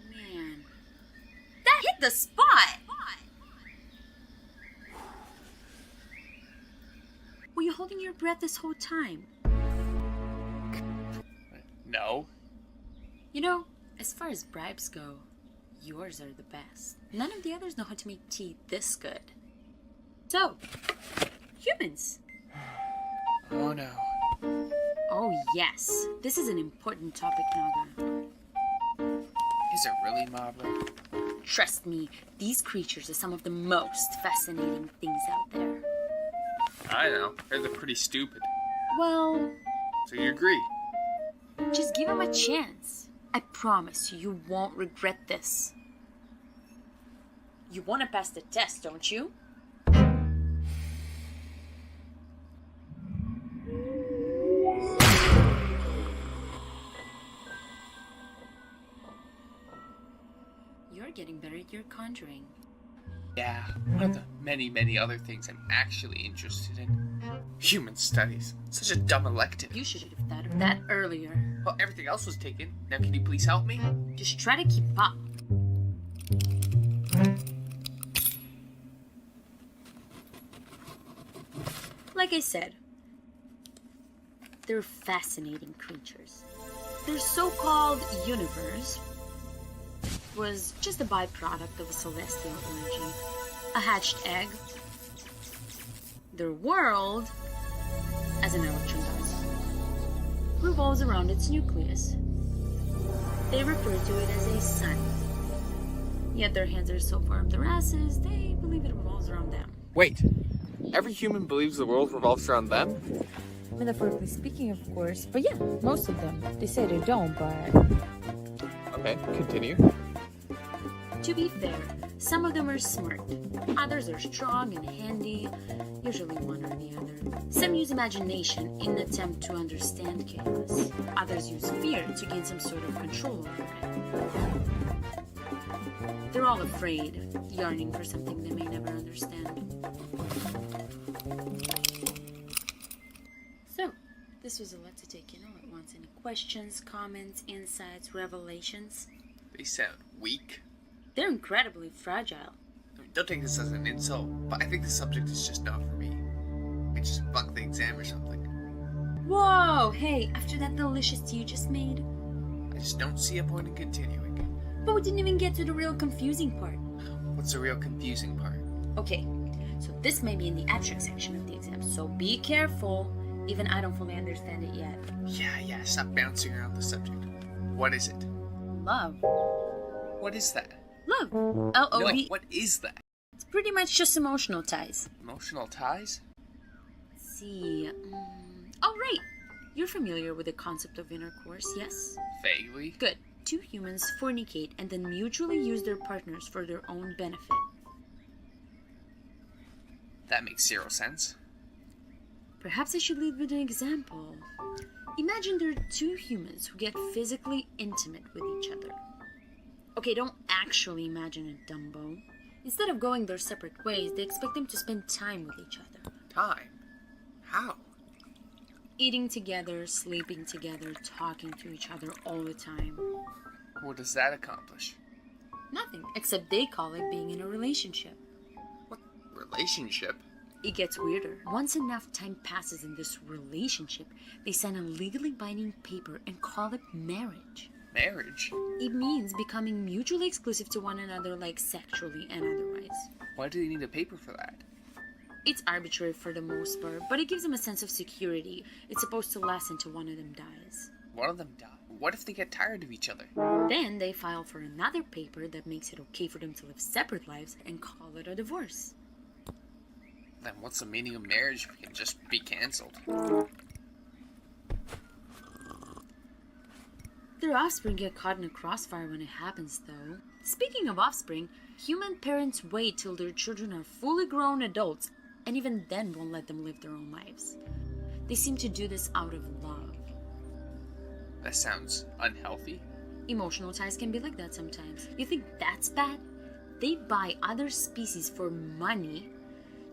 Man, that hit the spot! Were you holding your breath this whole time? No. You know, as far as bribes go, yours are the best. None of the others know how to make tea this good. So, humans. Oh no. Oh yes, this is an important topic, Naga. Is it really, Mabrah? Trust me, these creatures are some of the most fascinating things out there. I know. They're pretty stupid. Well, So you agree? just give them a chance. I promise you won't regret this. You want to pass the test, don't you? You're getting better at your conjuring. Yeah, one of the many, many other things I'm actually interested in. Human studies. Such a dumb elective. You should have thought of that earlier. Well, everything else was taken. Now can you please help me? Just try to keep up. Like I said, they're fascinating creatures. Their so-called universe was just a byproduct of a celestial origin, a hatched egg. Their world, as an electron does, revolves around its nucleus. They refer to it as a sun. Yet their hands are so far up their asses, they believe it revolves around them. Wait. Every human believes the world revolves around them? Metaphorically speaking, of course. But yeah, most of them. They say they don't, but... Okay, continue. To be fair, some of them are smart. Others are strong and handy, usually one or the other. Some use imagination in an attempt to understand chaos. Others use fear to gain some sort of control over it. They're all afraid, yearning for something they may never understand. So, this was a lot to take in all at once. Any questions, comments, insights, revelations? They sound weak. They're incredibly fragile. I mean, don't take this as an insult, but I think the subject is just not for me. I just bunk the exam or something. Whoa! Hey, after that delicious tea you just made? I just don't see a point in continuing. But we didn't even get to the real confusing part. What's the real confusing part? Okay, so this may be in the abstract section of the exam, so be careful. Even I don't fully understand it yet. Yeah, stop bouncing around the subject. What is it? Love. What is that? Love. L-O-V. No, what is that? It's pretty much just emotional ties. Emotional ties? Let's see. Oh, right. You're familiar with the concept of intercourse, yes? Vaguely. Good. Two humans fornicate and then mutually use their partners for their own benefit. That makes zero sense. Perhaps I should lead with an example. Imagine there are two humans who get physically intimate with each other. Okay, don't actually imagine it, Dumbo. Instead of going their separate ways, they expect them to spend time with each other. Time? How? Eating together, sleeping together, talking to each other all the time. What does that accomplish? Nothing, except they call it being in a relationship. What relationship? It gets weirder. Once enough time passes in this relationship, they sign a legally binding paper and call it marriage. Marriage? It means becoming mutually exclusive to one another, like sexually and otherwise. Why do they need a paper for that? It's arbitrary for the most part, but it gives them a sense of security. It's supposed to last until one of them dies. One of them died. What if they get tired of each other? Then they file for another paper that makes it okay for them to live separate lives and call it a divorce. Then what's the meaning of marriage if it can just be cancelled? Their offspring get caught in a crossfire when it happens, though. Speaking of offspring, human parents wait till their children are fully grown adults, and even then won't let them live their own lives. They seem to do this out of love. That sounds unhealthy. Emotional ties can be like that sometimes. You think that's bad? They buy other species for money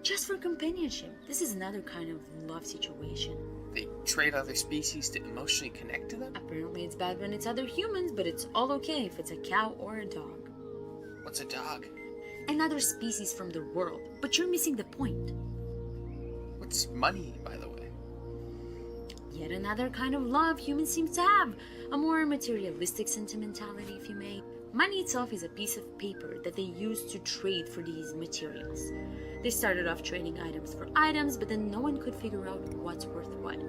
just for companionship. This is another kind of love situation. They trade other species to emotionally connect to them? Apparently it's bad when it's other humans, but it's all okay if it's a cow or a dog. What's a dog? Another species from the world, but you're missing the point. What's money, by the way? Yet another kind of love humans seem to have. A more materialistic sentimentality, if you may. Money itself is a piece of paper that they use to trade for these materials. They started off trading items for items, but then no one could figure out what's worth what.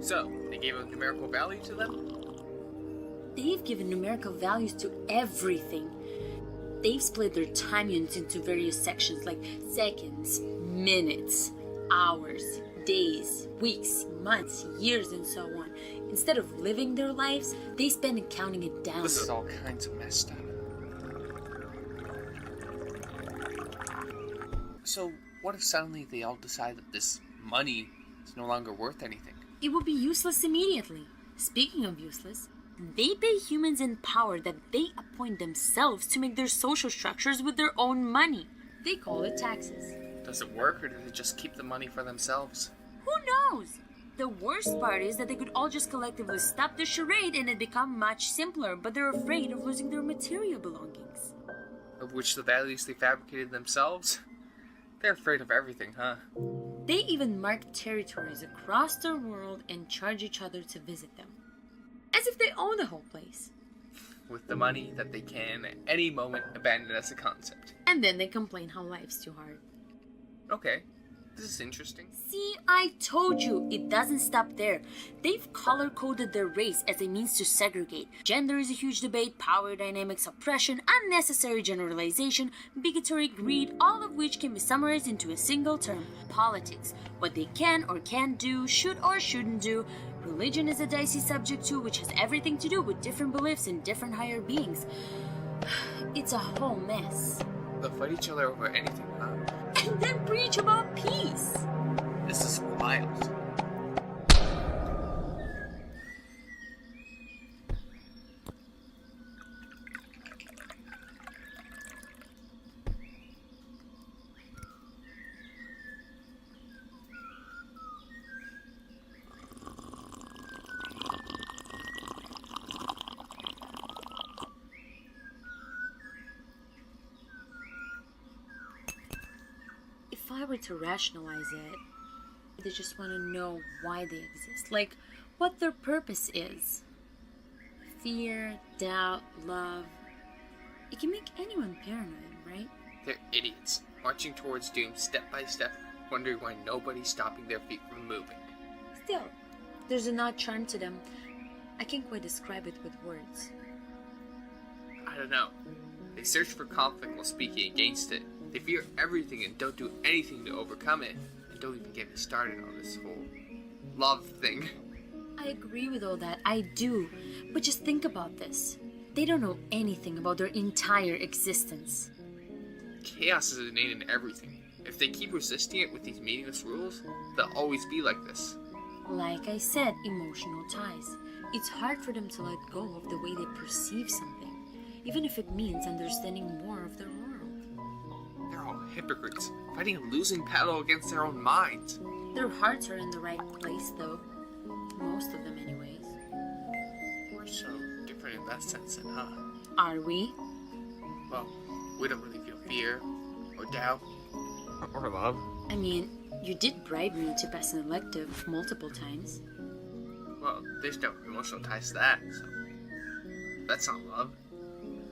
So, they gave a numerical value to them? They've given numerical values to everything. They've split their time units into various sections like seconds, minutes, hours, days, weeks, months, years, and so on. Instead of living their lives, they spend it counting it down. This is all kinds of messed up. So, what if suddenly they all decide that this money is no longer worth anything? It would be useless immediately. Speaking of useless, they pay humans in power that they appoint themselves to make their social structures with their own money. They call it taxes. Does it work, or do they just keep the money for themselves? Who knows? The worst part is that they could all just collectively stop the charade and it become much simpler, but they're afraid of losing their material belongings. Of which the values they fabricated themselves? They're afraid of everything, huh? They even mark territories across their world and charge each other to visit them. As if they own the whole place. With the money that they can at any moment abandon as a concept. And then they complain how life's too hard. Okay, this is interesting. See, I told you, it doesn't stop there. They've color-coded their race as a means to segregate. Gender is a huge debate, power dynamics, oppression, unnecessary generalization, bigotry, greed, all of which can be summarized into a single term: politics. What they can or can't do, should or shouldn't do. Religion is a dicey subject too, which has everything to do with different beliefs in different higher beings. It's a whole mess. They'll fight each other over anything, huh? And then preach about peace. This is wild. If I were to rationalize it, they just want to know why they exist, like what their purpose is. Fear, doubt, love. It can make anyone paranoid, right? They're idiots, marching towards doom step by step, wondering why nobody's stopping their feet from moving. Still, there's an odd charm to them. I can't quite describe it with words. I don't know. They search for conflict while speaking against it. They fear everything and don't do anything to overcome it. And don't even get me started on this whole love thing. I agree with all that, I do. But just think about this. They don't know anything about their entire existence. Chaos is innate in everything. If they keep resisting it with these meaningless rules, they'll always be like this. Like I said, emotional ties. It's hard for them to let go of the way they perceive something, even if it means understanding more of their world. They're all hypocrites, fighting a losing battle against their own minds. Their hearts are in the right place, though. Most of them, anyways. We're so different in that sense, then, huh? Are we? Well, we don't really feel fear, or doubt, or love. I mean, you did bribe me to pass an elective multiple times. Well, there's no emotional ties to that, so that's not love.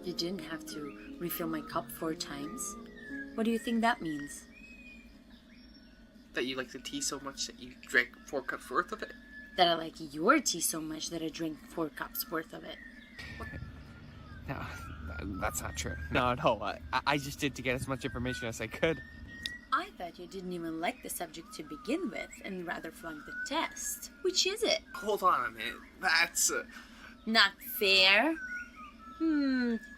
You didn't have to refill my cup 4 times. What do you think that means? That you like the tea so much that you drank 4 cups worth of it? That I like your tea so much that I drank 4 cups worth of it. No, that's not true. No, I just did to get as much information as I could. I thought you didn't even like the subject to begin with and rather flunked the test. Which is it? Hold on a minute, that's... Not fair.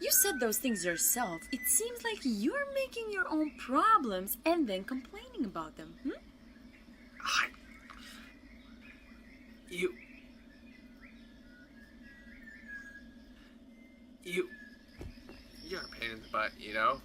You said those things yourself. It seems like you're making your own problems and then complaining about them, You're a pain in the butt, you know?